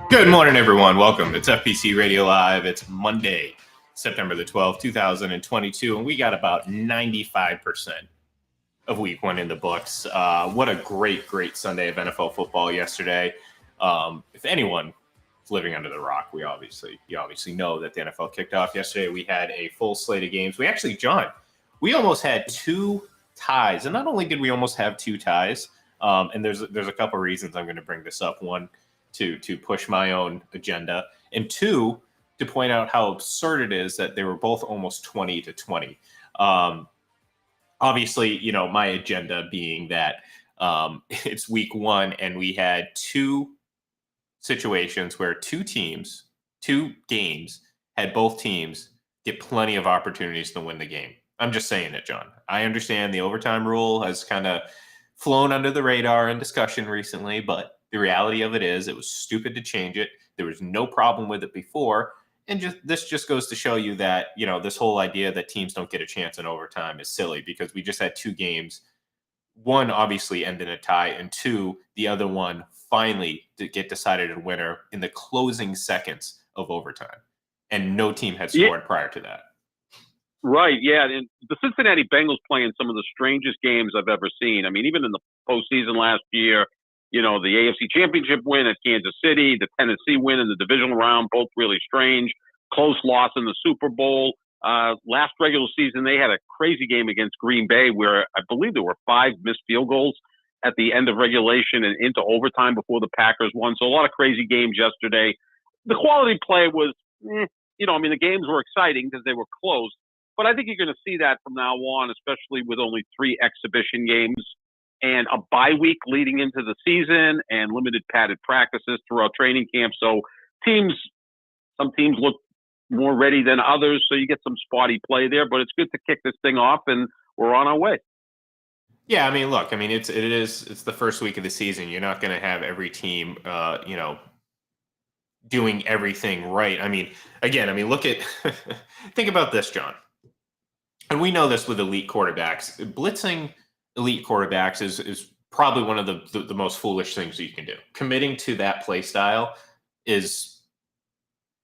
Good morning, everyone. Welcome. It's FPC Radio Live. It's Monday, September the 12th, 2022, and we got about 95% of week one in the books. What a great Sunday of NFL football yesterday. If anyone is living under the rock, you obviously know that the NFL kicked off yesterday. We had a full slate of games. We almost had two ties, and not only did we almost have two ties, and there's a couple reasons I'm going to bring this up. One, to push my own agenda, and two, to point out how absurd it is that they were both almost 20-20. Obviously, my agenda being that it's week one and we had two situations where two games had both teams get plenty of opportunities to win the game. I'm just saying it, John. I understand the overtime rule has kind of flown under the radar in discussion recently, but the reality of it is it was stupid to change it. There was no problem with it before. And this just goes to show you that, this whole idea that teams don't get a chance in overtime is silly, because we just had two games. One obviously ended in a tie, and two, the other one finally did get decided a winner in the closing seconds of overtime. And no team had scored prior to that. Right, yeah. And the Cincinnati Bengals playing some of the strangest games I've ever seen. I mean, even in the postseason last year, the AFC Championship win at Kansas City, the Tennessee win in the divisional round, both really strange. Close loss in the Super Bowl. Last regular season, they had a crazy game against Green Bay where I believe there were 5 missed field goals at the end of regulation and into overtime before the Packers won. So a lot of crazy games yesterday. The quality play was, the games were exciting because they were close. But I think you're going to see that from now on, especially with only 3 exhibition games and a bye week leading into the season and limited padded practices throughout training camp. So some teams look more ready than others. So you get some spotty play there, but it's good to kick this thing off and we're on our way. Yeah. I mean, look, it's the first week of the season. You're not going to have every team, doing everything right. Think about this, John. And we know this with elite quarterbacks. Blitzing elite quarterbacks is probably one of the most foolish things you can do. Committing to that play style is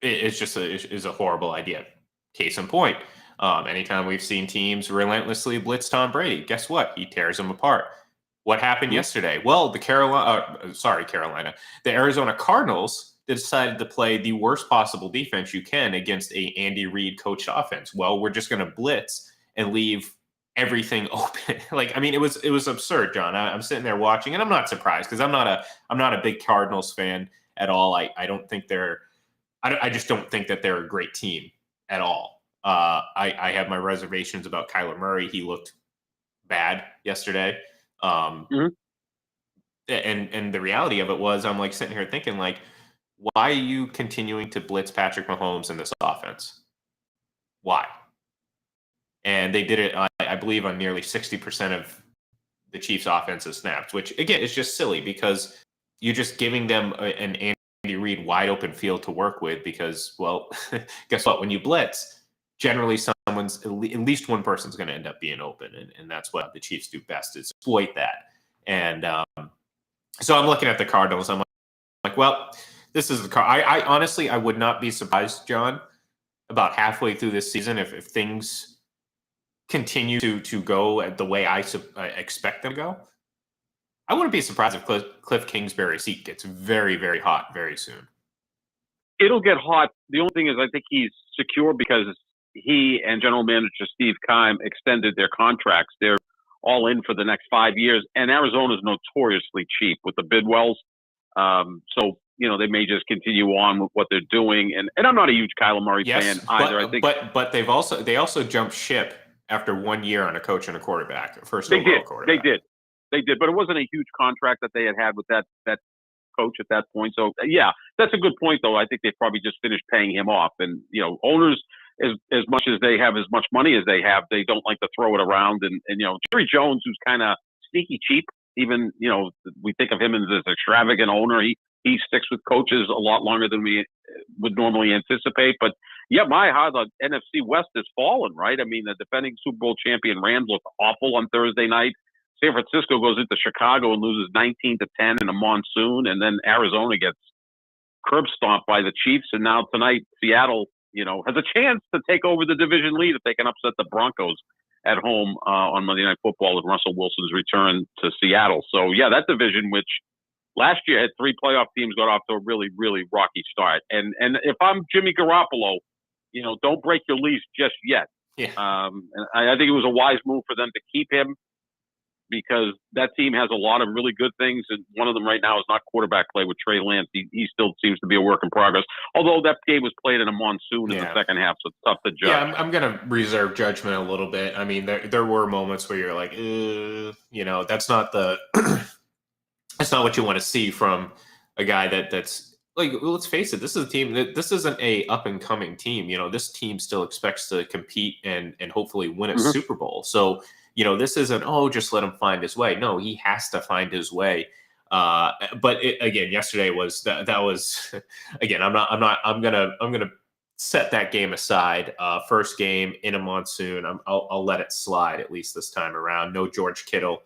a horrible idea. Case in point, anytime we've seen teams relentlessly blitz Tom Brady, guess what? He tears them apart. What happened yesterday? Well, the Arizona Cardinals decided to play the worst possible defense you can against a Andy Reid coached offense. Well, we're just going to blitz and leave everything open. It was absurd, John. I'm sitting there watching, and I'm not surprised because I'm not a big Cardinals fan at all. I just don't think that they're a great team at all. I have my reservations about Kyler Murray. He looked bad yesterday. And the reality of it was, I'm sitting here thinking, why are you continuing to blitz Patrick Mahomes in this offense? Why? And they did it, I believe, on nearly 60% of the Chiefs' offensive snaps, which, again, is just silly because you're just giving them an Andy Reid wide open field to work with because, well, guess what? When you blitz, generally at least one person's going to end up being open, and that's what the Chiefs do best, is exploit that. And so I'm looking at the Cardinals. I'm like, well, this is the I honestly, I would not be surprised, John, about halfway through this season if things continue to go the way I expect them to go. I wouldn't be surprised if Cliff Kingsbury's seat gets very, very hot very soon. It'll get hot. The only thing is I think he's secure because he and general manager Steve Keim extended their contracts. They're all in for the next 5 years, and Arizona's notoriously cheap with the Bidwells. So, they may just continue on with what they're doing. And I'm not a huge Kyler Murray fan either. I think, but they also jumped ship after 1 year on a coach and a quarterback, quarterback. They did, but it wasn't a huge contract that they had with that coach at that point. So yeah, that's a good point though. I think they probably just finished paying him off, and owners, as much as they have as much money as they have, they don't like to throw it around. And Jerry Jones, who's kind of sneaky cheap, even we think of him as this extravagant owner. He sticks with coaches a lot longer than we would normally anticipate. But yeah, the NFC West has fallen, right? I mean, the defending Super Bowl champion Rams looked awful on Thursday night. San Francisco goes into Chicago and loses 19-10 in a monsoon, and then Arizona gets curb stomped by the Chiefs, and now tonight Seattle, has a chance to take over the division lead if they can upset the Broncos at home on Monday Night Football with Russell Wilson's return to Seattle. So, yeah, that division, which last year had 3 playoff teams, got off to a really, really rocky start. And if I'm Jimmy Garoppolo, don't break your lease just yet. Yeah. And I think it was a wise move for them to keep him, because that team has a lot of really good things, and one of them right now is not quarterback play with Trey Lance. He still seems to be a work in progress, although that game was played in a monsoon in the second half, so it's tough to judge. Yeah, I'm going to reserve judgment a little bit. I mean, there were moments where you're like, that's not that's not what you want to see from a guy that's like, let's face it, this is a team this isn't a up and coming team. This team still expects to compete and hopefully win a Super Bowl. So, this isn't, just let him find his way. No, he has to find his way. But again, yesterday was that was again, I'm going to set that game aside. First game in a monsoon. I'll let it slide at least this time around. No George Kittle.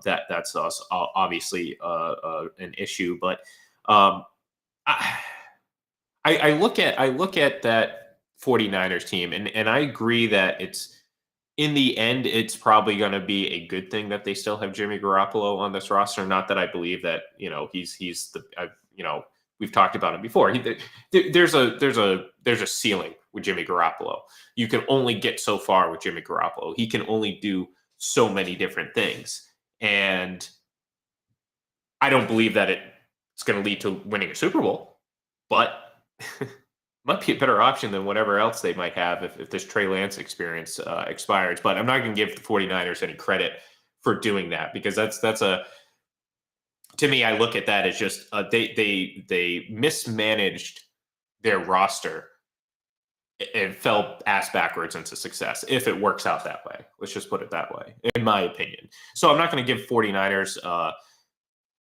That's us obviously an issue, but I look at that 49ers team and I agree that it's, in the end, it's probably going to be a good thing that they still have Jimmy Garoppolo on this roster. Not that I believe that he's the we've talked about him before. There's a ceiling with Jimmy Garoppolo. You can only get so far with Jimmy Garoppolo. He can only do so many different things, and I don't believe that it's going to lead to winning a Super Bowl, but might be a better option than whatever else they might have if this Trey Lance experience expires. But I'm not going to give the 49ers any credit for doing that, because to me, I look at that as just they mismanaged their roster and fell ass backwards into success, if it works out that way. Let's just put it that way, in my opinion. So I'm not going to give 49ers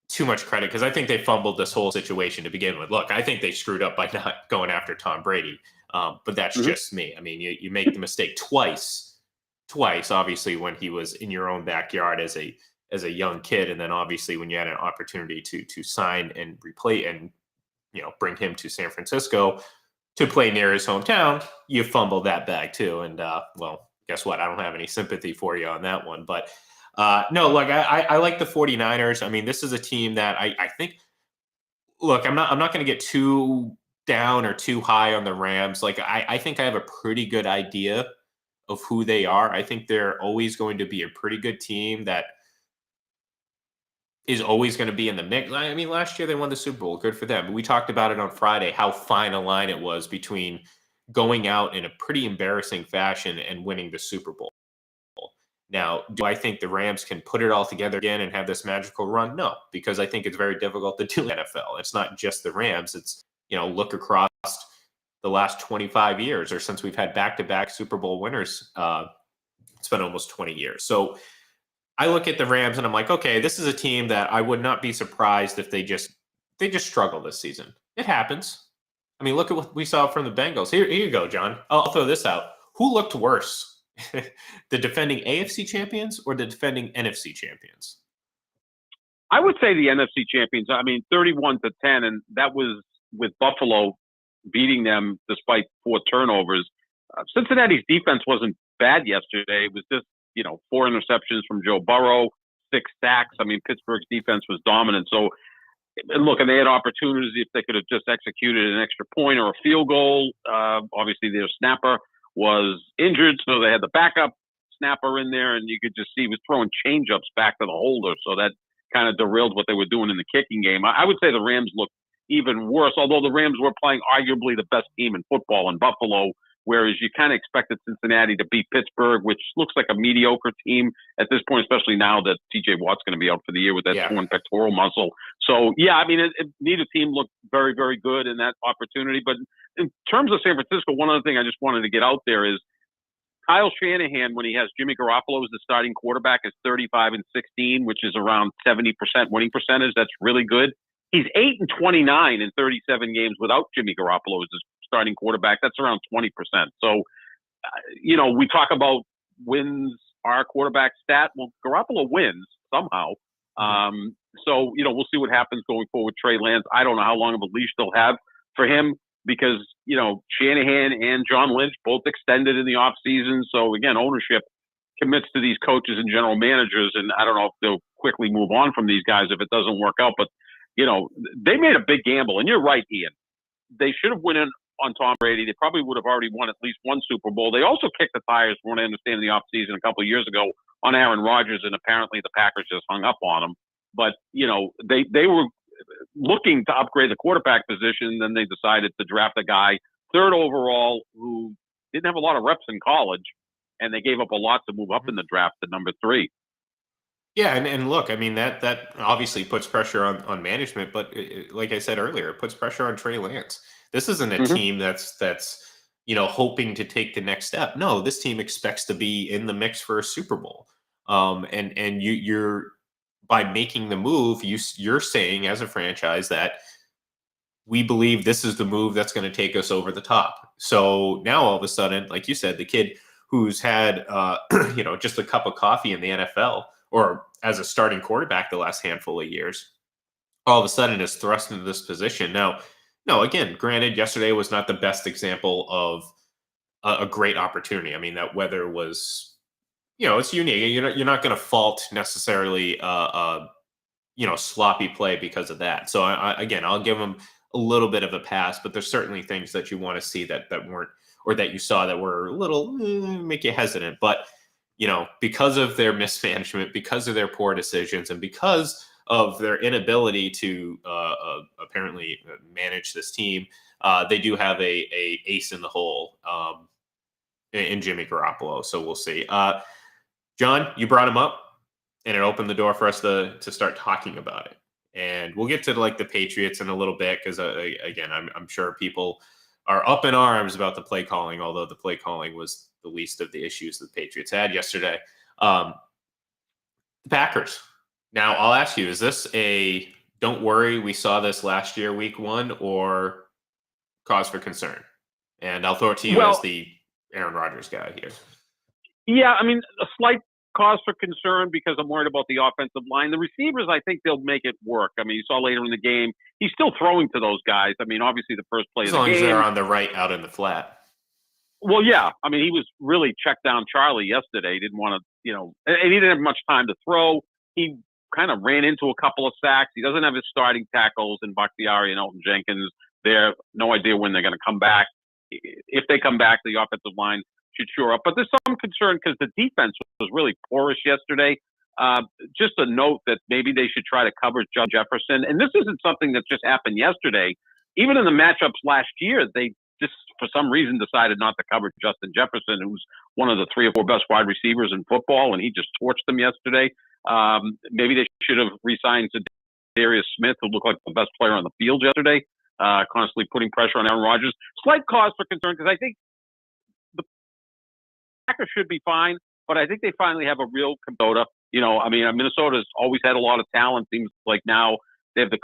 too much credit, because I think they fumbled this whole situation to begin with. Look, I think they screwed up by not going after Tom Brady, but that's just me. I mean, you make the mistake twice, obviously, when he was in your own backyard as a young kid, and then obviously when you had an opportunity to sign and replay and bring him to San Francisco to play near his hometown, you fumbled that bag too. And well, guess what? I don't have any sympathy for you on that one, but. No, look, I like the 49ers. I mean, this is a team that I think, look, I'm not going to get too down or too high on the Rams. Like, I think I have a pretty good idea of who they are. I think they're always going to be a pretty good team that is always going to be in the mix. I mean, last year they won the Super Bowl. Good for them. We talked about it on Friday, how fine a line it was between going out in a pretty embarrassing fashion and winning the Super Bowl. Now, do I think the Rams can put it all together again and have this magical run? No, because I think it's very difficult to do in the NFL. It's not just the Rams. It's, look across the last 25 years, or since we've had back-to-back Super Bowl winners. It's been almost 20 years. So I look at the Rams and I'm like, okay, this is a team that I would not be surprised if they just struggle this season. It happens. I mean, look at what we saw from the Bengals. Here you go, John. I'll throw this out. Who looked worse? The defending AFC champions or the defending NFC champions? I would say the NFC champions. I mean, 31-10, and that was with Buffalo beating them despite 4 turnovers. Cincinnati's defense wasn't bad yesterday. It was just, 4 interceptions from Joe Burrow, 6 sacks. I mean, Pittsburgh's defense was dominant. So, and look, and they had opportunities if they could have just executed an extra point or a field goal. Obviously, their snapper was injured, so they had the backup snapper in there, and you could just see he was throwing change-ups back to the holder, so that kind of derailed what they were doing in the kicking game. I would say the Rams looked even worse, although the Rams were playing arguably the best team in football in Buffalo, whereas you kind of expected Cincinnati to beat Pittsburgh, which looks like a mediocre team at this point, especially now that TJ Watt's going to be out for the year with that torn pectoral muscle. So, yeah, I mean, neither team looked very, very good in that opportunity. But in terms of San Francisco, one other thing I just wanted to get out there is Kyle Shanahan, when he has Jimmy Garoppolo as the starting quarterback, is 35-16, which is around 70% winning percentage. That's really good. He's 8-29 in 37 games without Jimmy Garoppolo as his starting quarterback. That's around 20%. So, we talk about wins our quarterback stat. Well, Garoppolo wins somehow. So, we'll see what happens going forward with Trey Lance. I don't know how long of a leash they'll have for him because, Shanahan and John Lynch both extended in the offseason. So, again, ownership commits to these coaches and general managers, and I don't know if they'll quickly move on from these guys if it doesn't work out. But, they made a big gamble. And you're right, Ian. They should have went in on Tom Brady. They probably would have already won at least one Super Bowl. They also kicked the tires, from what I understand, in the offseason a couple of years ago on Aaron Rodgers, and apparently the Packers just hung up on him. But, they were looking to upgrade the quarterback position. Then they decided to draft a guy third overall who didn't have a lot of reps in college, and they gave up a lot to move up in the draft to number 3. Yeah, and look, I mean that obviously puts pressure on management, but like I said earlier, it puts pressure on Trey Lance. This isn't a team that's hoping to take the next step. No, this team expects to be in the mix for a Super Bowl. And you're by making the move, you're saying as a franchise that we believe this is the move that's going to take us over the top. So now all of a sudden, like you said, the kid who's had just a cup of coffee in the NFL or as a starting quarterback the last handful of years, all of a sudden is thrust into this position. Now, no, again, granted, yesterday was not the best example of a great opportunity. I mean, that weather was, it's unique. You're not going to fault necessarily, sloppy play because of that. So again, I'll give them a little bit of a pass, but there's certainly things that you want to see that weren't, or that you saw that were a little make you hesitant. But because of their mismanagement, because of their poor decisions, and because of their inability to apparently manage this team, they do have a ace in the hole in Jimmy Garoppolo. So we'll see. John, you brought him up, and it opened the door for us to start talking about it. And we'll get to the Patriots in a little bit because again, I'm sure people are up in arms about the play calling, although the play calling was the least of the issues the Patriots had yesterday. The Packers. Now, I'll ask you, is this a don't worry, we saw this last year, week 1, or cause for concern? And I'll throw it to you as the Aaron Rodgers guy here. Yeah, I mean, a slight cause for concern because I'm worried about the offensive line. The receivers, I think they'll make it work. I mean, you saw later in the game, he's still throwing to those guys. I mean, obviously the first play of the game. As long as they're on the right out in the flat. Well, yeah. I mean, he was really checked down Charlie yesterday. He didn't want to, and he didn't have much time to throw. He kind of ran into a couple of sacks. He doesn't have his starting tackles in Bakhtiari and Elton Jenkins. They're no idea when they're going to come back. If they come back, the offensive line should shore up. But there's some concern because the defense was really porous yesterday. Just a note that maybe they should try to cover John Jefferson. And this isn't something that just happened yesterday. Even in the matchups last year, they just for some reason decided not to cover Justin Jefferson, who's one of the 3 or 4 best wide receivers in football, and he just torched them yesterday. Maybe they should have re-signed to Darius Smith, who looked like the best player on the field yesterday, constantly putting pressure on Aaron Rodgers. Slight cause for concern because I think the Packers should be fine, but I think they finally have a real Minnesota. Minnesota's always had a lot of talent. Seems like now they have the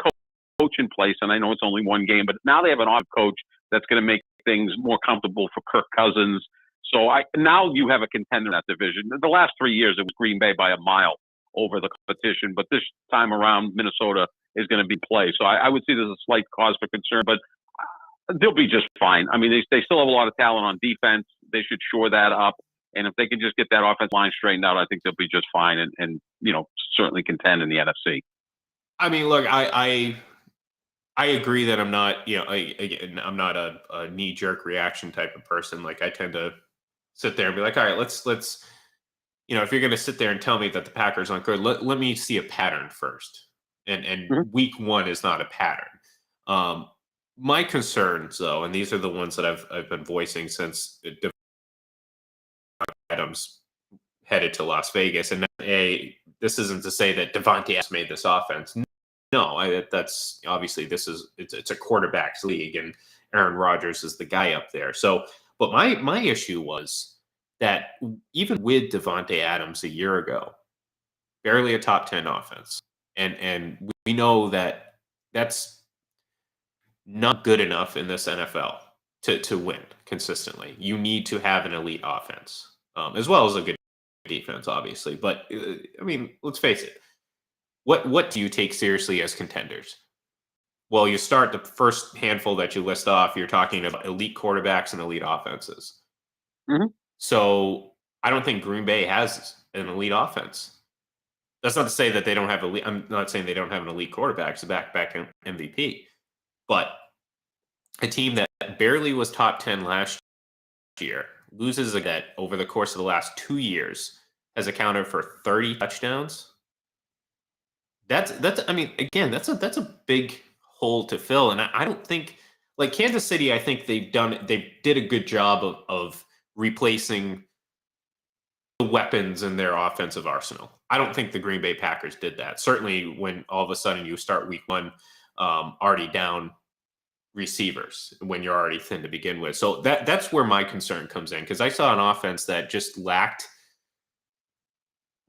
coach in place, and I know it's only one game, but now they have an odd coach that's going to make things more comfortable for Kirk Cousins. So now you have a contender in that division. The last 3 years, it was Green Bay by a mile over the competition, but this time around, Minnesota is going to be play. So I would say there's a slight cause for concern, but they'll be just fine. I mean, they still have a lot of talent on defense. They should shore that up. And if they can just get that offensive line straightened out, I think they'll be just fine and certainly contend in the NFC. I mean, look, I agree that I'm not, I'm not a knee-jerk reaction type of person. Like, I tend to sit there and be like, all right, let's if you're going to sit there and tell me that the Packers aren't good, let me see a pattern first. And week 1 is not a pattern. My concerns, though, and these are the ones that I've been voicing since Adams headed to Las Vegas. And this isn't to say that Davante Adams made this offense. No, that's obviously it's a quarterback's league, and Aaron Rodgers is the guy up there. So, but my issue was that even with Davante Adams a year ago, barely a top 10 offense, and we know that that's not good enough in this NFL to win consistently. You need to have an elite offense, as well as a good defense, obviously. But I mean, let's face it. What do you take seriously as contenders? Well, you start the first handful that you list off, you're talking about elite quarterbacks and elite offenses. Mhm. So I don't think Green Bay has an elite offense. That's not to say that they don't have elite. I'm not saying they don't have an elite quarterback. It's a back MVP, but a team that barely was top 10 last year loses that over the course of the last 2 years has accounted for 30 touchdowns. That's I mean, again, that's a big hole to fill, and I don't think like Kansas City. I think they did a good job of replacing the weapons in their offensive arsenal. I don't think the Green Bay Packers did that. Certainly, when all of a sudden you start week one already down receivers when you're already thin to begin with. So that's where my concern comes in, because I saw an offense that just lacked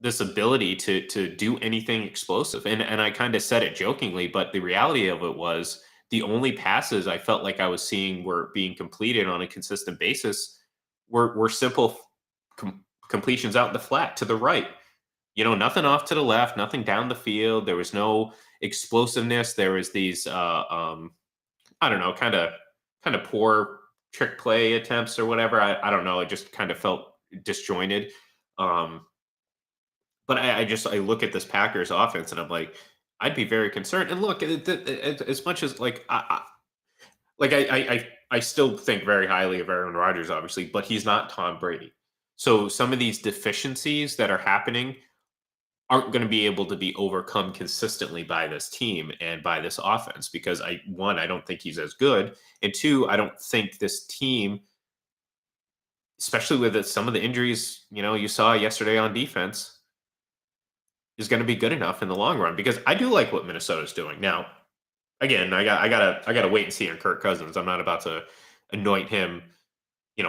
this ability to do anything explosive. And I kind of said it jokingly, but the reality of it was the only passes I felt like I was seeing were being completed on a consistent basis were simple completions out in the flat to the right. You know, nothing off to the left, nothing down the field. There was no explosiveness. There was these I don't know, kind of poor trick play attempts or whatever. I don't know. It just kind of felt disjointed. Um, but I look at this Packers offense and I'm like, I'd be very concerned. And look, as much as like I still think very highly of Aaron Rodgers, obviously, but he's not Tom Brady. So some of these deficiencies that are happening aren't going to be able to be overcome consistently by this team and by this offense, because I don't think he's as good, and two, I don't think this team, especially with some of the injuries you saw yesterday on defense, is going to be good enough in the long run. Because I do like what Minnesota's doing now. Again, I gotta wait and see on Kirk Cousins. I'm not about to anoint him,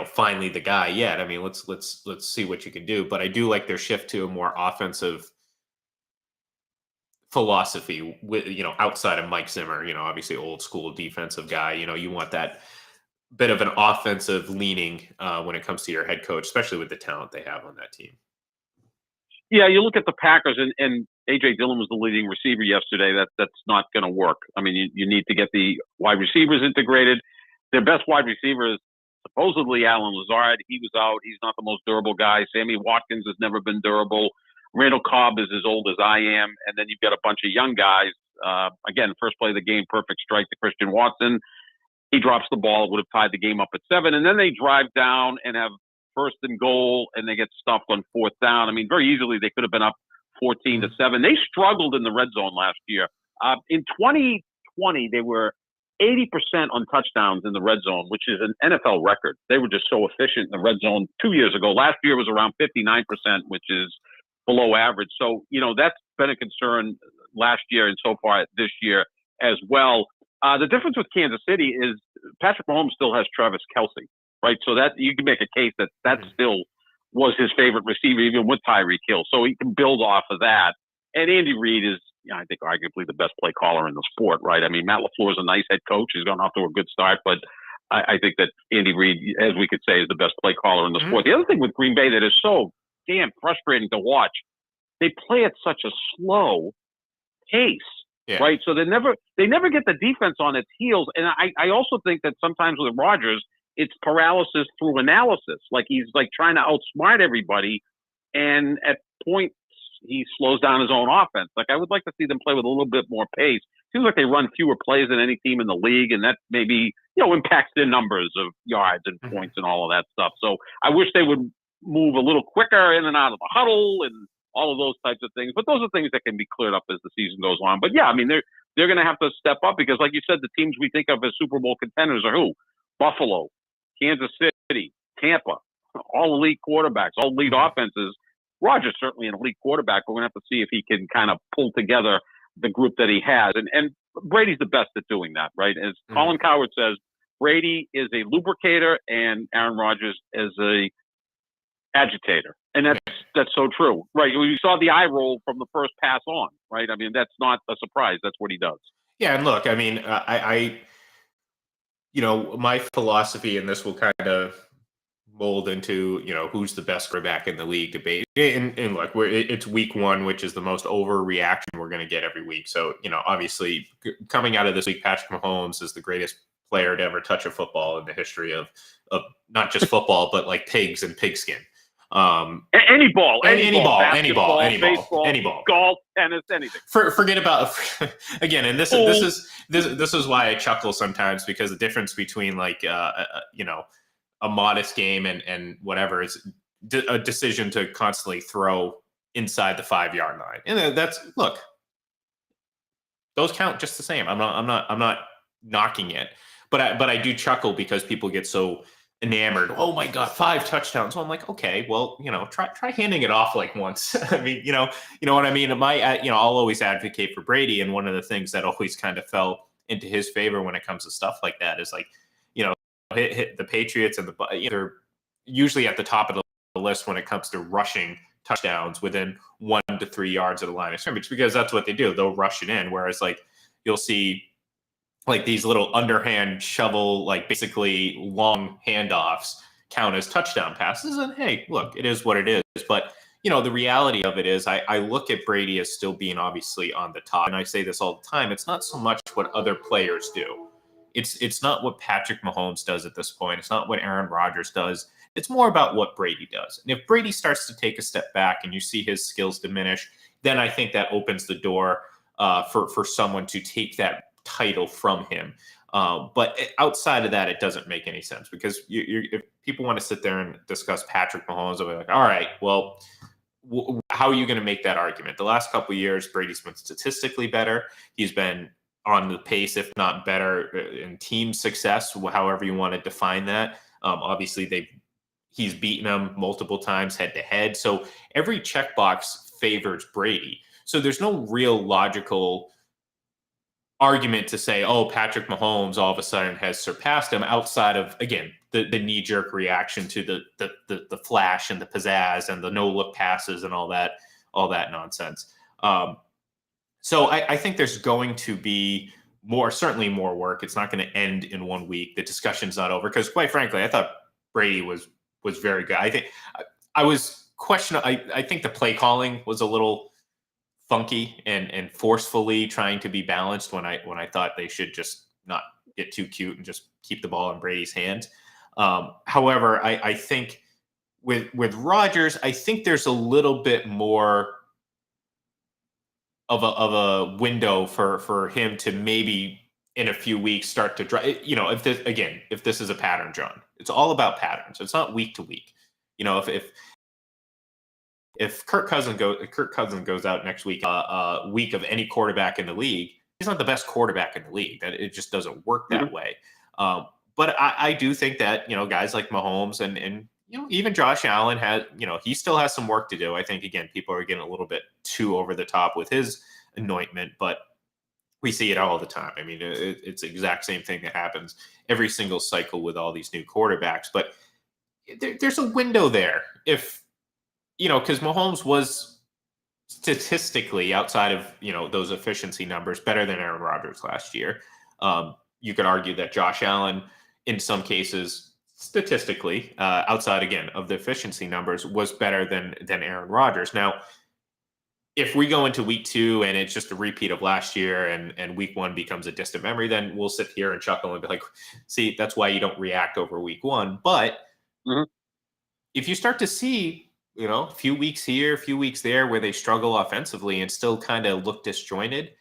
finally the guy yet. I mean, let's see what you can do. But I do like their shift to a more offensive philosophy with outside of Mike Zimmer, obviously old school defensive guy. You want that bit of an offensive leaning when it comes to your head coach, especially with the talent they have on that team. Yeah, you look at the Packers, and A.J. Dillon was the leading receiver yesterday. That's not going to work. I mean, you need to get the wide receivers integrated. Their best wide receiver is supposedly Alan Lazard. He was out. He's not the most durable guy. Sammy Watkins has never been durable. Randall Cobb is as old as I am. And then you've got a bunch of young guys. Again, first play of the game, perfect strike to Christian Watson. He drops the ball, would have tied the game up at 7. And then they drive down and have first and goal, and they get stuffed on fourth down. I mean, very easily they could have been up 14-7. They struggled in the red zone last year. In 2020, they were 80% on touchdowns in the red zone, which is an NFL record. They were just so efficient in the red zone 2 years ago. Last year was around 59%, which is below average. So, that's been a concern last year and so far this year as well. The difference with Kansas City is Patrick Mahomes still has Travis Kelce, right? So that you can make a case that still was his favorite receiver, even with Tyreek Hill. So he can build off of that. And Andy Reid is, I think, arguably the best play caller in the sport, right? I mean, Matt LaFleur is a nice head coach. He's gone off to a good start, but I think that Andy Reid, as we could say, is the best play caller in the sport. The other thing with Green Bay that is so damn frustrating to watch, they play at such a slow pace. Yeah. Right. So they never get the defense on its heels. And I also think that sometimes with Rodgers, it's paralysis through analysis. Like he's like trying to outsmart everybody. And at points, he slows down his own offense. Like I would like to see them play with a little bit more pace. Seems like they run fewer plays than any team in the league. And that maybe, impacts their numbers of yards and points and all of that stuff. So I wish they would move a little quicker in and out of the huddle and all of those types of things. But those are things that can be cleared up as the season goes on. But yeah, I mean, they're going to have to step up because, like you said, the teams we think of as Super Bowl contenders are who? Buffalo, Kansas City, Tampa, all elite quarterbacks, all elite offenses. Rodgers certainly an elite quarterback. We're going to have to see if he can kind of pull together the group that he has. And Brady's the best at doing that, right? As Colin Cowherd says, Brady is a lubricator and Aaron Rodgers is a agitator. And that's so true, right? You saw the eye roll from the first pass on, right? I mean, that's not a surprise. That's what he does. Yeah, and look, I mean, my philosophy, and this will kind of mold into, who's the best quarterback in the league debate. And look, it's week one, which is the most overreaction we're going to get every week. So, obviously coming out of this week, Patrick Mahomes is the greatest player to ever touch a football in the history of not just football, but like pigs and pigskin. Any ball, basketball, baseball, any ball, golf, tennis, anything. Forget about again, and this is why I chuckle sometimes, because the difference between like a modest game and whatever is a decision to constantly throw inside the 5-yard line, and look, those count just the same. I'm not knocking it, but I do chuckle because people get so enamored. Oh my God, 5 touchdowns. So I'm like, okay, well, try handing it off like once. I mean, you know what I mean? I'll always advocate for Brady. And one of the things that always kind of fell into his favor when it comes to stuff like that is like, hit the Patriots and they're usually at the top of the list when it comes to rushing touchdowns within 1 to 3 yards of the line of scrimmage, because that's what they do. They'll rush it in. Whereas like you'll see like these little underhand shovel, like basically long handoffs count as touchdown passes. And hey, look, it is what it is. But, the reality of it is I look at Brady as still being obviously on the top. And I say this all the time. It's not so much what other players do. It's not what Patrick Mahomes does at this point. It's not what Aaron Rodgers does. It's more about what Brady does. And if Brady starts to take a step back and you see his skills diminish, then I think that opens the door for someone to take that title from him. But outside of that, it doesn't make any sense, because if people want to sit there and discuss Patrick Mahomes, they'll be like, all right, well, how are you going to make that argument? The last couple of years, Brady's been statistically better. He's been on the pace, if not better, in team success, however you want to define that. Obviously, he's beaten them multiple times head to head. So every checkbox favors Brady. So there's no real logical argument to say, oh, Patrick Mahomes all of a sudden has surpassed him, outside of, again, the knee-jerk reaction to the flash and the pizzazz and the no-look passes and all that nonsense. So I think there's going to be certainly more work. It's not going to end in 1 week. The discussion's not over, because quite frankly, I thought Brady was very good. I think I was questioning. I think the play calling was a little funky and forcefully trying to be balanced, when I thought they should just not get too cute and just keep the ball in Brady's hands. However, I think with Rodgers, I think there's a little bit more of a window for him to maybe in a few weeks start to drive. If this is a pattern, John, it's all about patterns. It's not week to week. If Kirk Cousins goes out next week, week of any quarterback in the league, he's not the best quarterback in the league. That it just doesn't work that way. But I do think that guys like Mahomes and even Josh Allen he still has some work to do. I think again, people are getting a little bit too over the top with his anointment, but we see it all the time. I mean, it's the exact same thing that happens every single cycle with all these new quarterbacks. But there's a window there because Mahomes was statistically, outside of those efficiency numbers, better than Aaron Rodgers last year. You could argue that Josh Allen, in some cases, statistically, outside again of the efficiency numbers, was better than Aaron Rodgers. Now, if we go into week 2 and it's just a repeat of last year, and week 1 becomes a distant memory, then we'll sit here and chuckle and be like, see, that's why you don't react over week 1. But if you start to see a few weeks here, a few weeks there, where they struggle offensively and still kind of look disjointed,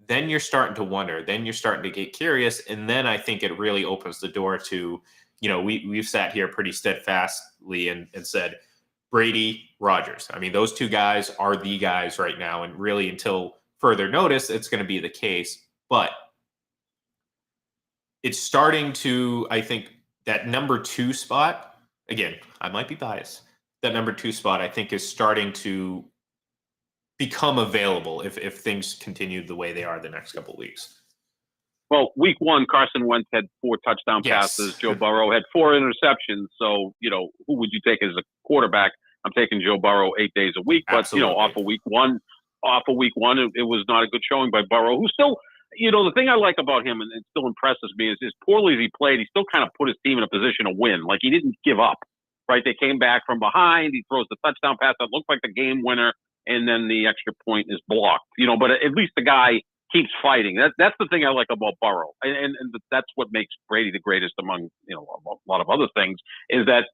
then you're starting to wonder. Then you're starting to get curious. And then I think it really opens the door to, we've sat here pretty steadfastly and said, Brady, Rodgers. I mean, those two guys are the guys right now. And really, until further notice, it's going to be the case. But it's starting to, I think, that number 2 spot, again, I might be biased. That number 2 spot, I think, is starting to become available if things continue the way they are the next couple of weeks. Well, week 1, Carson Wentz had 4 touchdown passes. Joe Burrow had 4 interceptions. So, who would you take as a quarterback? I'm taking Joe Burrow 8 days a week. But, Absolutely. Off of week one, it was not a good showing by Burrow, who still, the thing I like about him, and it still impresses me, is as poorly as he played, he still kind of put his team in a position to win. Like, he didn't give up. right? They came back from behind. He throws the touchdown pass that looked like the game winner, and then the extra point is blocked. But at least the guy keeps fighting. That's the thing I like about Burrow, and that's what makes Brady the greatest among a lot of other things, is that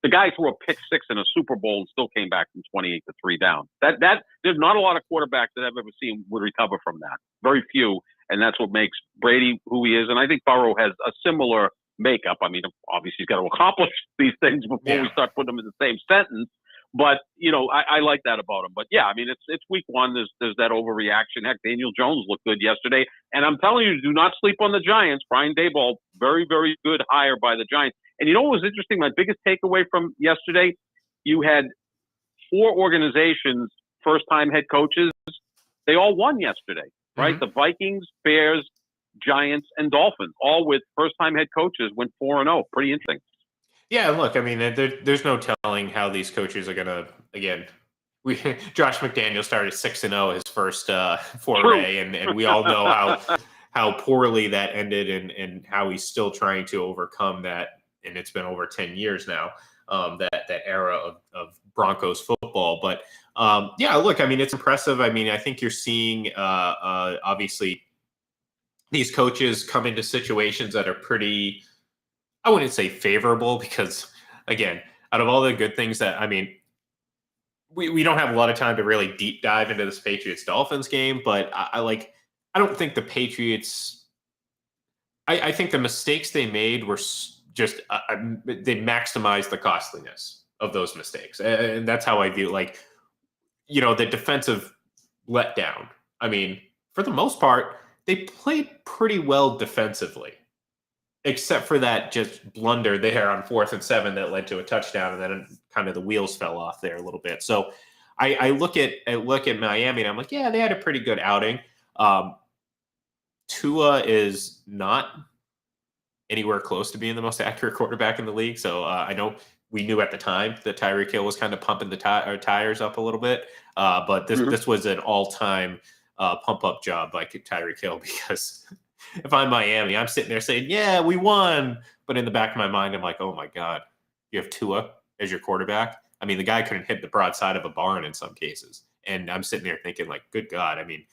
the guy threw a pick six in a Super Bowl and still came back from 28 to 3 down. That there's not a lot of quarterbacks that I've ever seen would recover from that. Very few, and that's what makes Brady who he is. And I think Burrow has a similar makeup. I mean, obviously he's got to accomplish these things before we start putting them in the same sentence. But I like that about him. But yeah, I mean, it's week one. There's that overreaction. Heck, Daniel Jones looked good yesterday, and I'm telling you, do not sleep on the Giants. Brian Daboll, very, very good hire by the Giants. And you know what was interesting? My biggest takeaway from yesterday, you had 4 organizations, first-time head coaches. They all won yesterday, right? The Vikings, Bears, Giants, and Dolphins, all with first-time head coaches, went 4-0. Pretty interesting. Yeah, look, I mean, there's no telling how these coaches are gonna. Again, Josh McDaniel started 6-0 his first foray, and we all know how poorly that ended, and how he's still trying to overcome that. And it's been over 10 years now, that era of Broncos football. But yeah, look, I mean, it's impressive. I mean, I think you're seeing obviously these coaches come into situations that are pretty, I wouldn't say favorable, because again, out of all the good things that, I mean, we don't have a lot of time to really deep dive into this Patriots Dolphins game, but I don't think the Patriots, I think the mistakes they made were just they maximized the costliness of those mistakes, and that's how I view the defensive letdown. I mean, for the most part, they played pretty well defensively, except for that just blunder there on 4th and 7 that led to a touchdown, and then kind of the wheels fell off there a little bit. So I look at Miami, and I'm like, yeah, they had a pretty good outing. Tua is not anywhere close to being the most accurate quarterback in the league. So I know we knew at the time that Tyreek Hill was kind of pumping the tires up a little bit, but this was an all-time pump up job by Tyreek Hill, because if I'm Miami, I'm sitting there saying, yeah, we won. But in the back of my mind, I'm like, oh my God, you have Tua as your quarterback. I mean, the guy couldn't hit the broadside of a barn in some cases. And I'm sitting there thinking, like, good God, I mean,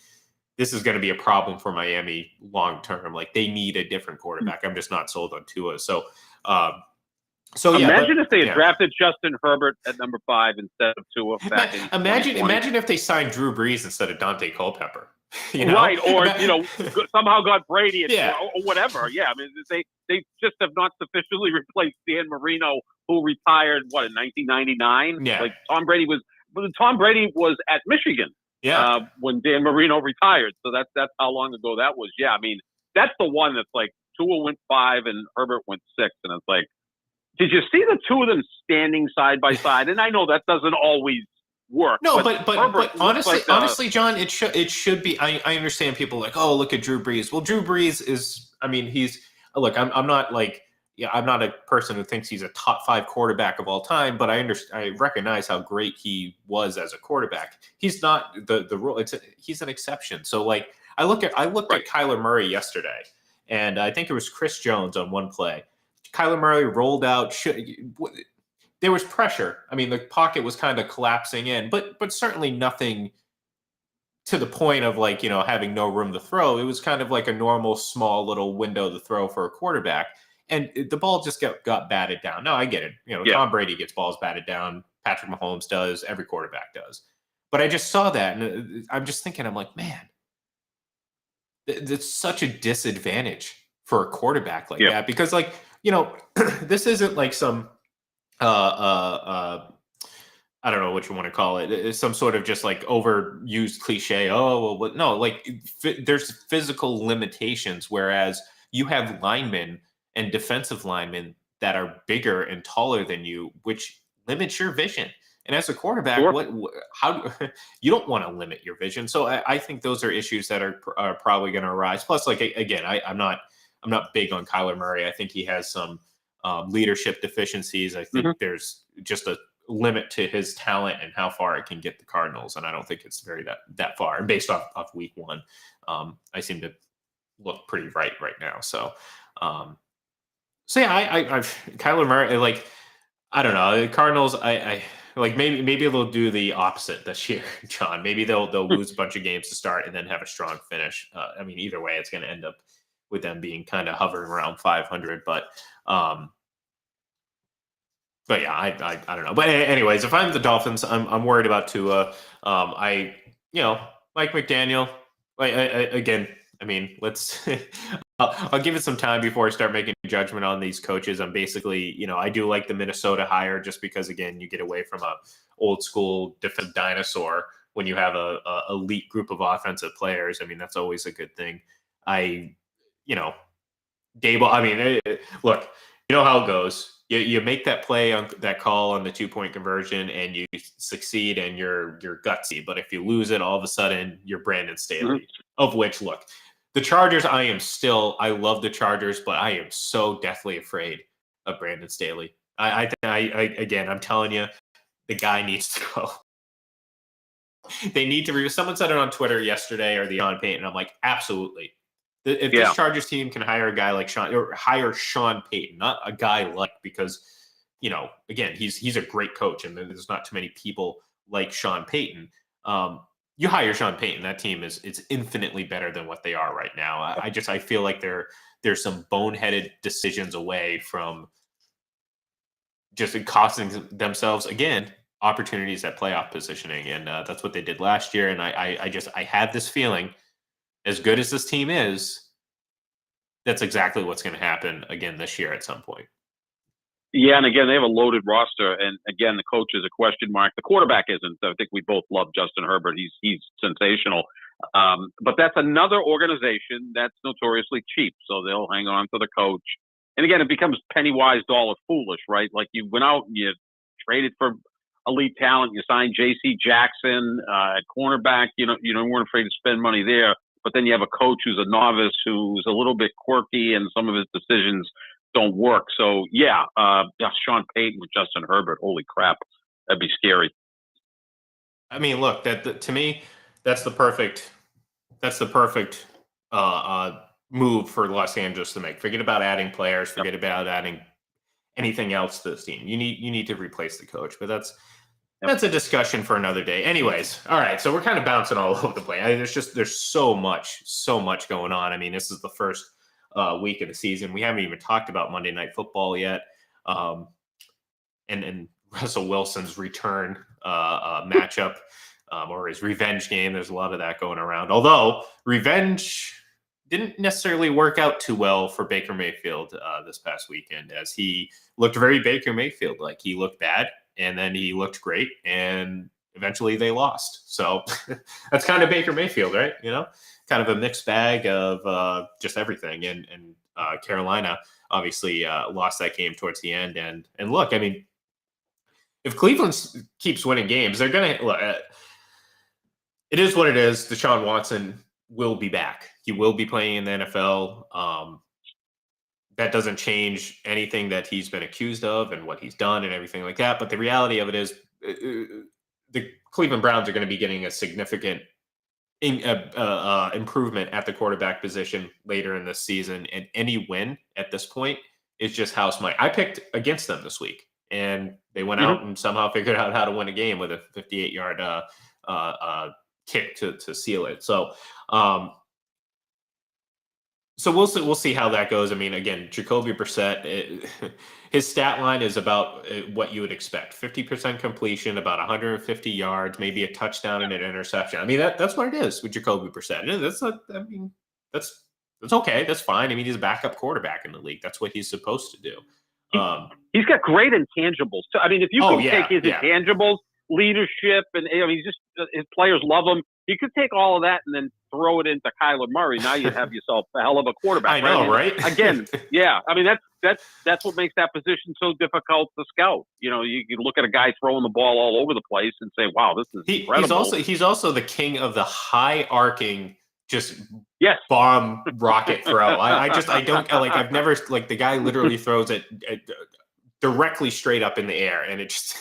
this is going to be a problem for Miami long term. Like, they need a different quarterback. I'm just not sold on Tua. So imagine if they had drafted Justin Herbert at number 5 instead of Tua. Imagine if they signed Drew Brees instead of Dante Culpepper. Right, or somehow got Brady or whatever. Yeah, I mean, they just have not sufficiently replaced Dan Marino, who retired in 1999. Yeah, like Tom Brady was at Michigan. Yeah, when Dan Marino retired. So that's how long ago that was. Yeah, I mean, that's the one that's like Tua went 5 and Herbert went 6, and it's like, did you see the two of them standing side by side? And I know that doesn't always work. No, but honestly, John, it should be. I understand people like, oh, look at Drew Brees. Well, Drew Brees is. I mean, I'm not like. Yeah, I'm not a person who thinks he's a top 5 quarterback of all time, but I recognize how great he was as a quarterback. He's not the rule. He's an exception. So like I looked at Kyler Murray yesterday, and I think it was Chris Jones on one play. Kyler Murray rolled out. There was pressure. I mean, the pocket was kind of collapsing in, but certainly nothing to the point of having no room to throw. It was kind of like a normal small little window to throw for a quarterback. And the ball just got batted down. No, I get it. Tom Brady gets balls batted down. Patrick Mahomes does. Every quarterback does. But I just saw that, and I'm just thinking, I'm like, man, that's such a disadvantage for a quarterback like that. Because, this isn't like some, I don't know what you want to call it. It's some sort of just like overused cliche. Oh, well, no, there's physical limitations, whereas you have linemen and defensive linemen that are bigger and taller than you, which limits your vision. And as a quarterback, how you don't want to limit your vision. So I think those are issues that are probably going to arise. Plus, again, I'm not big on Kyler Murray. I think he has some leadership deficiencies. I think there's just a limit to his talent and how far it can get the Cardinals. And I don't think it's that far. And based off week 1, I seem to look pretty right now. So, yeah, Kyler Murray, I don't know. The Cardinals, I like maybe they'll do the opposite this year, John. Maybe they'll lose a bunch of games to start and then have a strong finish. I mean, either way, it's going to end up with them being kind of hovering around 500. Um, but yeah, I don't know. But anyways, if I'm the Dolphins, I'm worried about Tua. Mike McDaniel. Again, I mean, let's. I'll give it some time before I start making judgment on these coaches. I'm basically, I do like the Minnesota hire just because, again, you get away from a old school defensive dinosaur when you have a elite group of offensive players. I mean, that's always a good thing. You know, Dable. I mean, look, you know how it goes. You make that play on that call on the 2-point conversion, and you succeed, and you're gutsy. But if you lose it, all of a sudden you're Brandon Staley. Of which, look, the Chargers. I love the Chargers, but I am so deathly afraid of Brandon Staley. Again, I'm telling you, the guy needs to go. They need to. Someone said it on Twitter yesterday, or the Sean Payton. I'm like, absolutely. If this Chargers team can hire a guy like Sean, or hire Sean Payton, not a guy like, because, again, he's a great coach, and there's not too many people like Sean Payton. You hire Sean Payton, that team is infinitely better than what they are right now. I feel like there's some boneheaded decisions away from just costing themselves, again, opportunities at playoff positioning, and that's what they did last year. And I have this feeling, as good as this team is, that's exactly what's going to happen again this year at some point. Yeah, and again, they have a loaded roster, and again, the coach is a question mark. The quarterback isn't. I think we both love Justin Herbert. He's sensational. But that's another organization that's notoriously cheap, so they'll hang on to the coach. And again, it becomes penny wise, dollar foolish, right? Like, you went out and you traded for elite talent. You signed J.C. Jackson at cornerback. You weren't afraid to spend money there. But then you have a coach who's a novice, who's a little bit quirky, and some of his decisions don't work. So Sean Payton with Justin Herbert. Holy crap, that'd be scary. I mean, look, to me, that's the perfect move for Los Angeles to make. Forget about adding players. Forget about adding anything else to this team. You need to replace the coach, but that's a discussion for another day. Anyways, all right. So we're kind of bouncing all over the place. There's so much going on. I mean, this is the first week of the season. We haven't even talked about Monday Night Football yet, and Russell Wilson's return matchup, or his revenge game. There's a lot of that going around. Although revenge didn't necessarily work out too well for Baker Mayfield this past weekend, as he looked very Baker Mayfield. Like, he looked bad, and then he looked great, and eventually they lost. So that's kind of Baker Mayfield, right? Kind of a mixed bag of just everything. And Carolina obviously lost that game towards the end. And look, I mean, if Cleveland keeps winning games, they're going to it is what it is. Deshaun Watson will be back. He will be playing in the NFL. That doesn't change anything that he's been accused of and what he's done and everything like that. But the reality of it is, the Cleveland Browns are going to be getting a significant improvement at the quarterback position later in this season. And any win at this point is just house money. I picked against them this week, and they went out and somehow figured out how to win a game with a 58-yard kick to seal it. So we'll see how that goes. I mean, again, Jacoby Brissett, his stat line is about what you would expect: 50% completion, about 150 yards, maybe a touchdown and an interception. I mean, that's what it is with Jacoby Brissett. That's okay. That's fine. I mean, he's a backup quarterback in the league. That's what he's supposed to do. He's got great intangibles. I mean, if you can take his intangibles, leadership, and his players love him. You could take all of that and then throw it into Kyler Murray. Now you have yourself a hell of a quarterback. I know, right? Again, yeah. I mean, that's what makes that position so difficult to scout. You look at a guy throwing the ball all over the place and say, "Wow, this is incredible." He's also the king of the high arcing, just bomb rocket throw. I've never, the guy literally throws it directly straight up in the air, and it just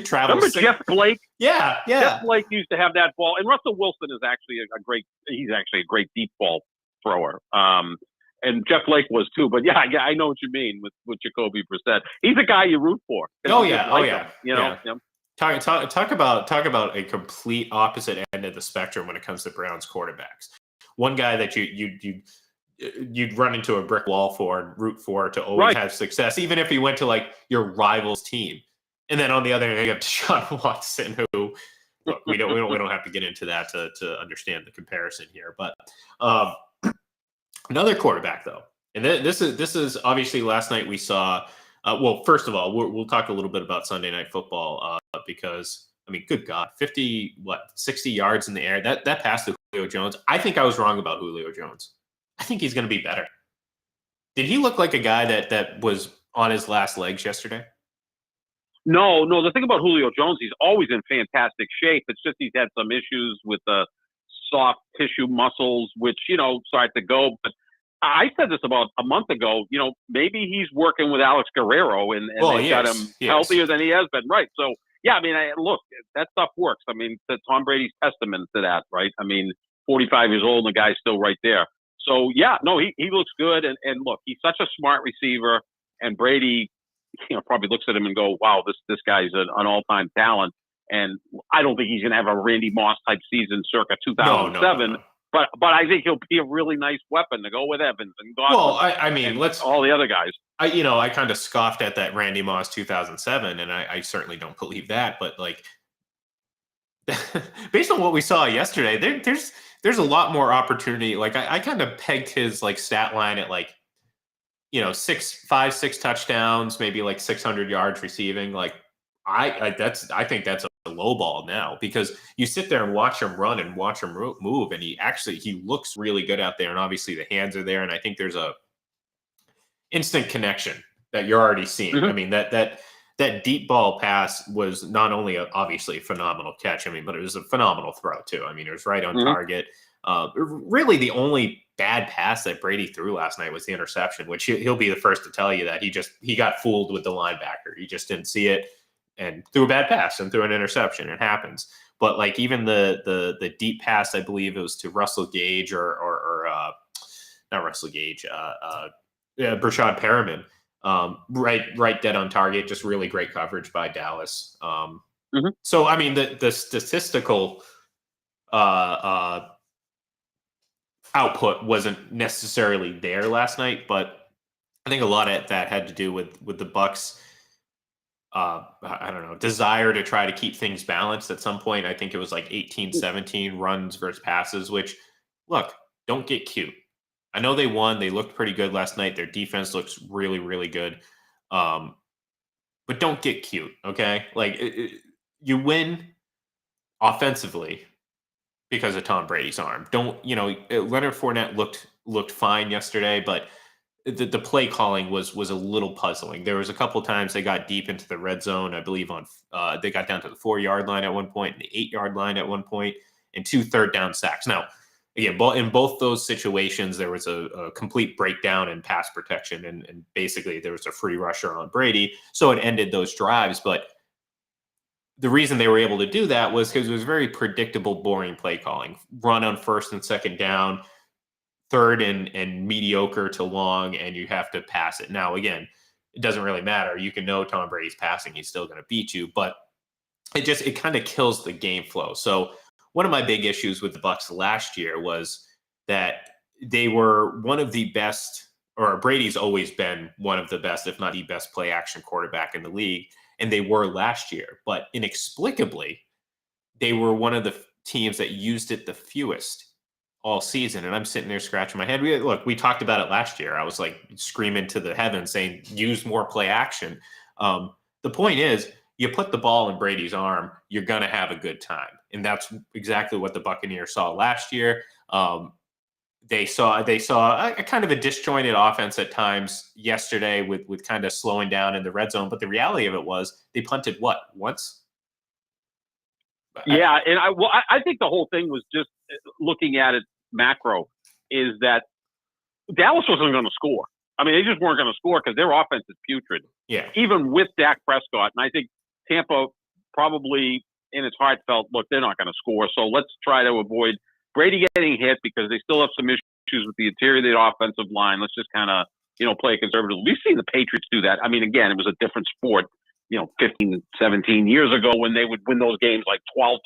travels. Remember Jeff Blake? Yeah. Jeff Blake used to have that ball, and Russell Wilson is actually a great deep ball thrower. And Jeff Blake was too. But yeah, I know what you mean with Jacoby Brissett. He's a guy you root for. Oh yeah, him, you know. yeah. Talk about a complete opposite end of the spectrum when it comes to Browns quarterbacks. One guy that you'd run into a brick wall for and root for to always have success, even if he went to like your rival's team. And then on the other hand, you have Deshaun Watson, who look, we don't have to get into that to understand the comparison here. But another quarterback though, and this is obviously last night we saw. Well, first of all, we'll talk a little bit about Sunday Night Football because I mean, good God, 60 yards in the air. That pass to Julio Jones. I think I was wrong about Julio Jones. I think he's going to be better. Did he look like a guy that was on his last legs yesterday? No. The thing about Julio Jones, he's always in fantastic shape. It's just he's had some issues with the soft tissue muscles, which, start to go. But I said this about a month ago, maybe he's working with Alex Guerrero and they've got him healthier than he has been. Right. So, yeah, I mean, look, that stuff works. I mean, Tom Brady's testament to that, right? I mean, 45 years old and the guy's still right there. So, yeah, no, he looks good. And look, he's such a smart receiver. And Brady, probably looks at him and go, wow, this guy's an all-time talent. And I don't think he's going to have a Randy Moss type season circa 2007. No. But I think he'll be a really nice weapon to go with Evans and Godwin. Well, I mean, all the other guys. I kind of scoffed at that Randy Moss 2007, and I certainly don't believe that. But like, based on what we saw yesterday, there's a lot more opportunity. Like I kind of pegged his like stat line at like, 6 touchdowns, maybe like 600 yards receiving. Like I think that's a low ball now because you sit there and watch him run and watch him move, and he looks really good out there, and obviously the hands are there, and I think there's a instant connection that you're already seeing. Mm-hmm. I mean that deep ball pass was not only obviously a phenomenal catch, I mean, but it was a phenomenal throw too. I mean, it was right on target. Really, the only bad pass that Brady threw last night was the interception, which he'll be the first to tell you that he got fooled with the linebacker. He just didn't see it and threw a bad pass and threw an interception. It happens. But like even the deep pass, I believe it was to Russell Gage or not Russell Gage, Brashad Perriman, right dead on target. Just really great coverage by Dallas. So I mean the statistical output wasn't necessarily there last night, but I think a lot of that had to do with the Bucs. I don't know, desire to try to keep things balanced at some point. I think it was like 18-17 runs versus passes, which, look, don't get cute. I know they won. They looked pretty good last night. Their defense looks really, really good. But don't get cute, okay? Like, you win offensively because of Tom Brady's arm. Leonard Fournette looked fine yesterday, but the play calling was a little puzzling. There was a couple times they got deep into the red zone. I believe they got down to the 4-yard line at one point and the 8-yard line at one point, and 2 third-down sacks. Now, again, in both those situations, there was a complete breakdown in pass protection, and basically there was a free rusher on Brady, so it ended those drives. But the reason they were able to do that was because it was very predictable, boring play calling. Run on first and second down, third and mediocre to long, and you have to pass it. Now, again, it doesn't really matter. You can know Tom Brady's passing. He's still going to beat you, but it kind of kills the game flow. So one of my big issues with the Bucs last year was that they were one of the best, or Brady's always been one of the best, if not the best play action quarterback in the league. And they were last year, but inexplicably, they were one of the teams that used it the fewest all season. And I'm sitting there scratching my head. We talked about it last year. I was like screaming to the heavens saying, use more play action. The point is, you put the ball in Brady's arm, you're going to have a good time. And that's exactly what the Buccaneers saw last year. They saw a kind of a disjointed offense at times yesterday with kind of slowing down in the red zone. But the reality of it was they punted once? Yeah, and I think the whole thing was just looking at it macro is that Dallas wasn't going to score. I mean, they just weren't going to score because their offense is putrid. Yeah. Even with Dak Prescott. And I think Tampa probably in its heart felt, look, they're not going to score. So let's try to avoid Brady getting hit because they still have some issues issues with the interior of the offensive line. Let's just kind of, play conservative. We've seen the Patriots do that. I mean, again, it was a different sport, 15, 17 years ago when they would win those games like 12-0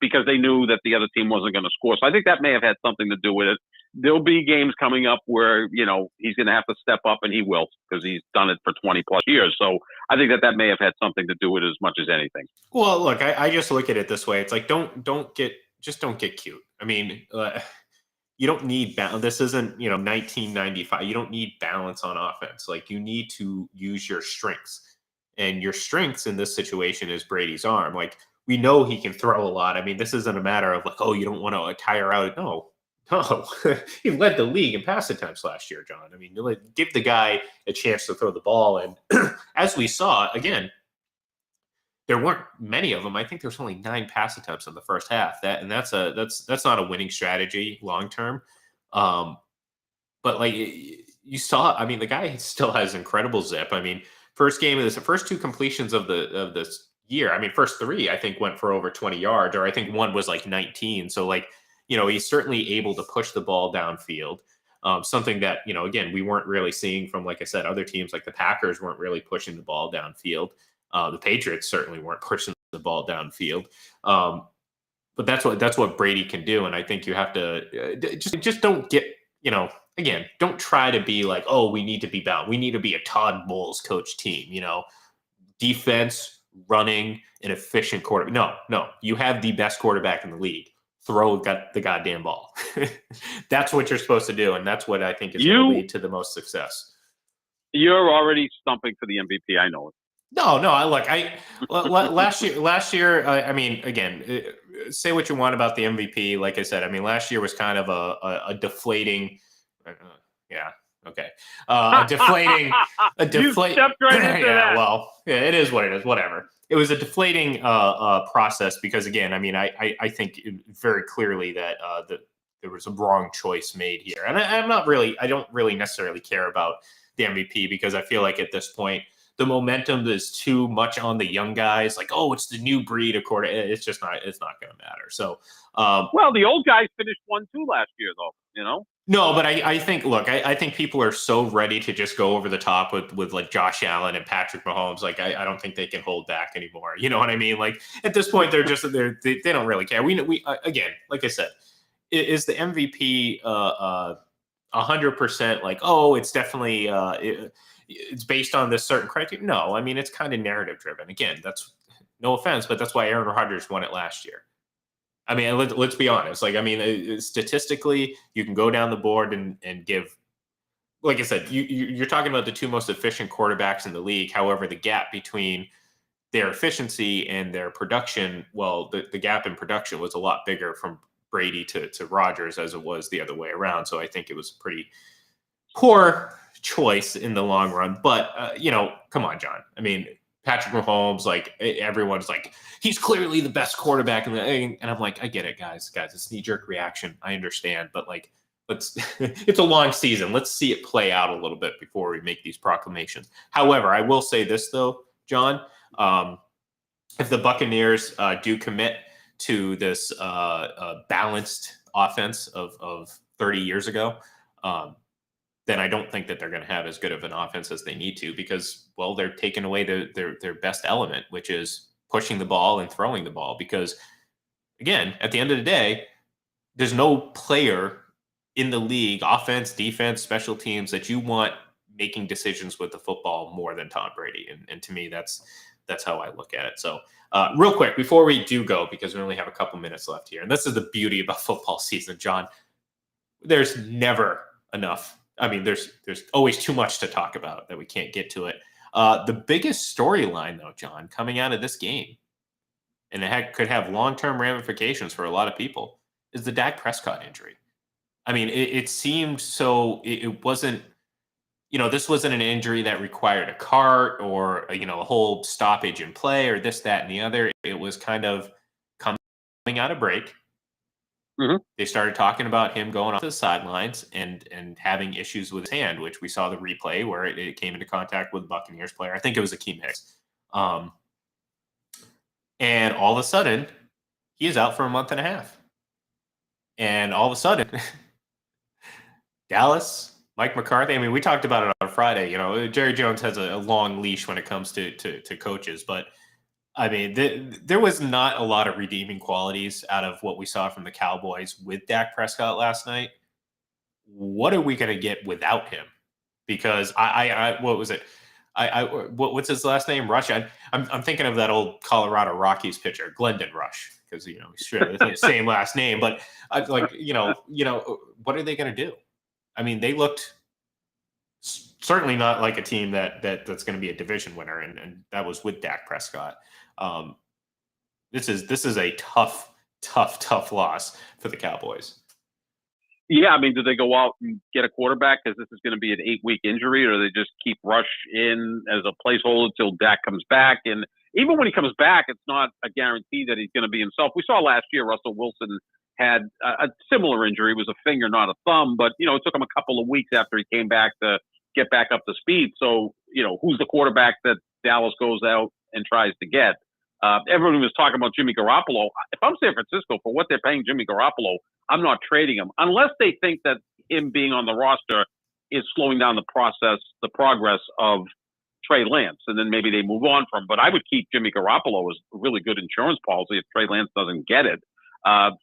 because they knew that the other team wasn't going to score. So I think that may have had something to do with it. There'll be games coming up where, he's going to have to step up, and he will because he's done it for 20 plus years. So I think that may have had something to do with it as much as anything. Well, look, I just look at it this way. It's like, don't get cute. I mean, you don't need balance. This isn't, 1995. You don't need balance on offense. Like, you need to use your strengths, and your strengths in this situation is Brady's arm. Like, we know he can throw a lot. I mean, this isn't a matter of like, oh, you don't want to tire out. No, he led the league in pass attempts last year, John. I mean, give the guy a chance to throw the ball. And as we saw, again, there weren't many of them. I think there's only 9 pass attempts in the first half. That's not a winning strategy long term. But like you saw, I mean, the guy still has incredible zip. I mean, first 2 completions of this year. I mean, first 3 I think went for over 20 yards, or I think one was like 19. So like, he's certainly able to push the ball downfield. Something that, again, we weren't really seeing from, like I said, other teams. Like the Packers weren't really pushing the ball downfield. The Patriots certainly weren't pushing the ball downfield. But that's what Brady can do. And I think you have to just don't get, again, don't try to be like, oh, we need to be bound. We need to be a Todd Bowles coach team, defense, running, an efficient quarterback. No, you have the best quarterback in the league. Throw the goddamn ball. That's what you're supposed to do. And that's what I think is going to lead to the most success. You're already stumping for the MVP. I know it. No. Last year. I mean, again, say what you want about the MVP. Like I said, I mean, last year was kind of a deflating. Yeah. Okay. A deflating. You stepped right into that. Well, yeah, it is what it is. Whatever. It was a deflating process because, again, I mean, I think very clearly that there was a wrong choice made here, and I don't really necessarily care about the MVP because I feel like at this point the momentum is too much on the young guys. Like, oh, it's the new breed of quarter. It's just not. It's not going to matter. So, well, the old guys finished 1-2 last year, though. No, but I think, look, I think people are so ready to just go over the top with like Josh Allen and Patrick Mahomes. Like, I don't think they can hold back anymore. You know what I mean? Like, at this point, they don't really care. We again, like I said, is the MVP 100% like, oh, it's definitely it's based on this certain criteria? No, I mean, it's kind of narrative driven. Again, that's no offense, but that's why Aaron Rodgers won it last year. I mean, let's be honest. Like, I mean, statistically, you can go down the board and give, like I said, you're talking about the 2 most efficient quarterbacks in the league. However, the gap between their efficiency and their production, well, the gap in production was a lot bigger from Brady to Rodgers as it was the other way around. So I think it was a pretty poor choice in the long run. But, come on, John. I mean, Patrick Mahomes, like, everyone's like, he's clearly the best quarterback in the league. And I'm like, I get it, guys. It's knee-jerk reaction. I understand. But, like, it's a long season. Let's see it play out a little bit before we make these proclamations. However, I will say this, though, John. If the Buccaneers do commit to this balanced offense of 30 years ago, then I don't think that they're going to have as good of an offense as they need to because, well, they're taking away their best element, which is pushing the ball and throwing the ball. Because, again, at the end of the day, there's no player in the league, offense, defense, special teams, that you want making decisions with the football more than Tom Brady. And to me, that's how I look at it. So real quick, before we do go, because we only have a couple minutes left here, and this is the beauty about football season, John, there's never enough. I mean, there's always too much to talk about that we can't get to it. The biggest storyline, though, John, coming out of this game, and it could have long-term ramifications for a lot of people, is the Dak Prescott injury. I mean, it seemed so. It wasn't, this wasn't an injury that required a cart or a whole stoppage in play or this, that, and the other. It was kind of coming out of break. Mm-hmm. They started talking about him going off the sidelines and having issues with his hand, which we saw the replay where it came into contact with the Buccaneers player. I think it was Akeem Hicks. And all of a sudden, he is out for a month and a half. And all of a sudden, Dallas, Mike McCarthy. I mean, we talked about it on Friday. You know, Jerry Jones has a long leash when it comes to coaches, but I mean, there was not a lot of redeeming qualities out of what we saw from the Cowboys with Dak Prescott last night. What are we going to get without him? Because I what was it? What's his last name? Rush. I'm thinking of that old Colorado Rockies pitcher, Glendon Rush, because he's the same last name. But what are they going to do? I mean, they looked certainly not like a team that's going to be a division winner, and that was with Dak Prescott. This is a tough loss for the Cowboys. Yeah, I mean, do they go out and get a quarterback because this is going to be an 8-week injury, or do they just keep Rush in as a placeholder until Dak comes back? And even when he comes back, it's not a guarantee that he's going to be himself. We saw last year Russell Wilson had a similar injury. It was a finger, not a thumb, but, it took him a couple of weeks after he came back to get back up to speed. So, who's the quarterback that Dallas goes out and tries to get? Everyone was talking about Jimmy Garoppolo. If I'm San Francisco, for what they're paying Jimmy Garoppolo, I'm not trading him unless they think that him being on the roster is slowing down the progress of Trey Lance, and then maybe they move on from him. But I would keep Jimmy Garoppolo as a really good insurance policy if Trey Lance doesn't get it.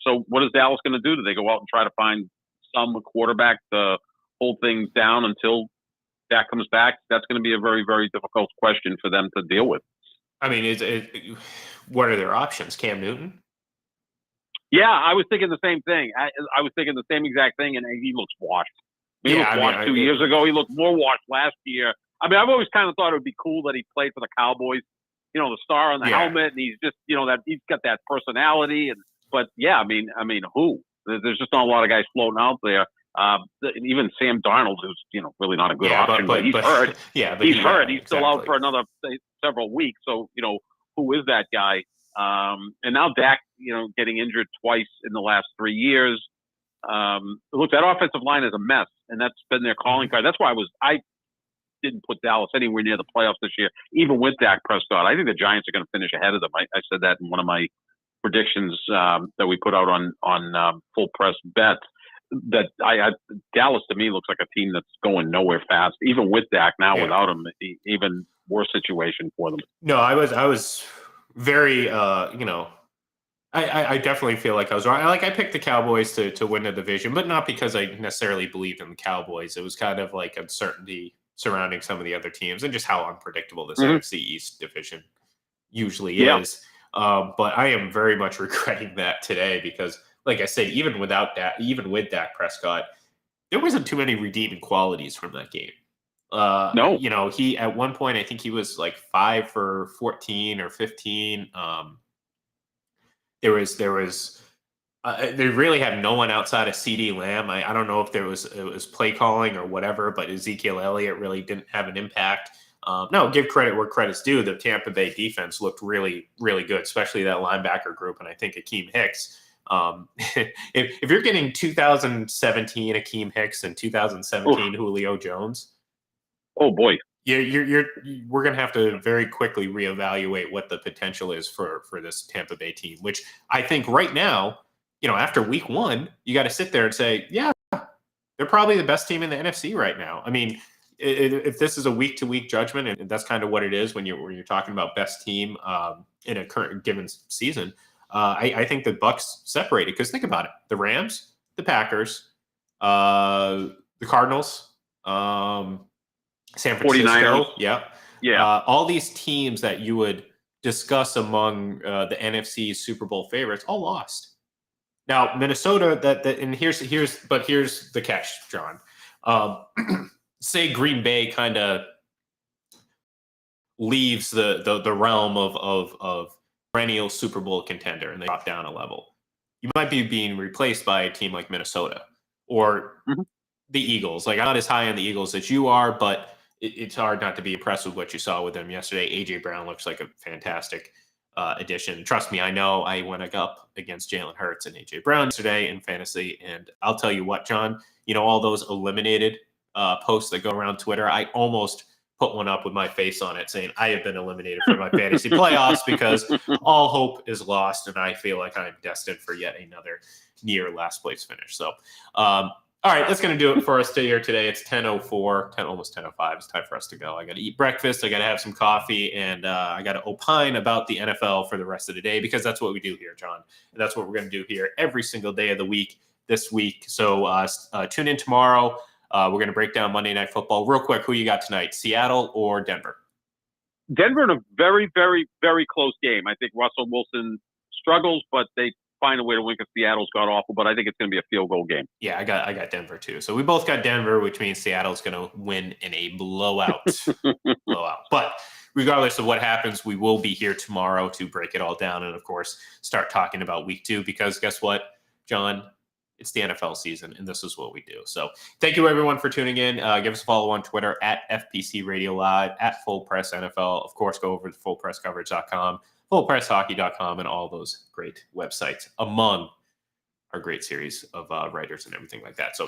So what is Dallas going to do? Do they go out and try to find some quarterback to hold things down until Dak comes back? That's going to be a very, very difficult question for them to deal with. I mean, what are their options? Cam Newton? Yeah, I was thinking the same thing. I was thinking the same exact thing, and he looks washed. He looked washed 2 years ago. He looked more washed last year. I mean, I've always kind of thought it would be cool that he played for the Cowboys. The star on the helmet, and he's just, that he's got that personality. But yeah, I mean, who? There's just not a lot of guys floating out there. Even Sam Darnold, who's really not a good option, but he's hurt. Yeah, but he's hurt. He's exactly. still out for another several weeks. So who is that guy? And now Dak, getting injured twice in the last 3 years. Look, that offensive line is a mess, and that's been their calling card. That's why I didn't put Dallas anywhere near the playoffs this year, even with Dak Prescott. I think the Giants are going to finish ahead of them. I said that in one of my predictions that we put out on Full Press Bets. That Dallas to me looks like a team that's going nowhere fast, even with Dak. Now without him, even worse situation for them. No, I was very I definitely feel like I was wrong. I picked the Cowboys to win the division, but not because I necessarily believed in the Cowboys. It was kind of like uncertainty surrounding some of the other teams and just how unpredictable this NFC East division usually is. But I am very much regretting that today because, like I said, even with Dak Prescott, there wasn't too many redeeming qualities from that game. No. He at one point, I think he was like 5 for 14 or 15. They really had no one outside of CeeDee Lamb. I don't know if it was play calling or whatever, but Ezekiel Elliott really didn't have an impact. No, give credit where credit's due. The Tampa Bay defense looked really, really good, especially that linebacker group. And I think Akeem Hicks, if you're getting 2017 Akeem Hicks and 2017 Julio Jones, oh boy, we're going to have to very quickly reevaluate what the potential is for this Tampa Bay team, which I think right now, after week 1, you got to sit there and say, yeah, they're probably the best team in the NFC right now. I mean, if this is a week-to-week judgment, and that's kind of what it is when you're talking about best team in a current given season, I think the Bucs separated because think about it: the Rams, the Packers, the Cardinals, San Francisco, 49ers. yeah. All these teams that you would discuss among the NFC Super Bowl favorites all lost. Now Minnesota, and here's the catch, John. Say Green Bay kind of leaves the realm of perennial Super Bowl contender and they drop down a level. You might be being replaced by a team like Minnesota or the Eagles. Like, I'm not as high on the Eagles as you are, but it's hard not to be impressed with what you saw with them yesterday. A.J. Brown looks like a fantastic addition. Trust me, I know I went up against Jalen Hurts and A.J. Brown yesterday in fantasy, and I'll tell you what, John, all those eliminated posts that go around Twitter, I almost put one up with my face on it saying I have been eliminated from my fantasy playoffs because all hope is lost and I feel like I'm destined for yet another near last place finish. So All right, that's going to do it for us here today. It's 10:04, almost 10:05. It's time for us to go. I got to eat breakfast. I got to have some coffee, and I got to opine about the NFL for the rest of the day because that's what we do here, John. And that's what we're going to do here every single day of the week this week. So tune in tomorrow. We're going to break down Monday Night Football. Real quick, who you got tonight, Seattle or Denver? Denver in a very, very, very close game. I think Russell Wilson struggles, but they find a way to win because Seattle's got awful. But I think it's going to be a field goal game. Yeah, I got Denver too. So we both got Denver, which means Seattle's going to win in a blowout. But regardless of what happens, we will be here tomorrow to break it all down and, of course, start talking about week 2 because guess what, John? It's the NFL season, and this is what we do. So thank you, everyone, for tuning in. Give us a follow on Twitter at FPC Radio Live, at Full Press NFL. Of course, go over to fullpresscoverage.com, fullpresshockey.com, and all those great websites among our great series of writers and everything like that. So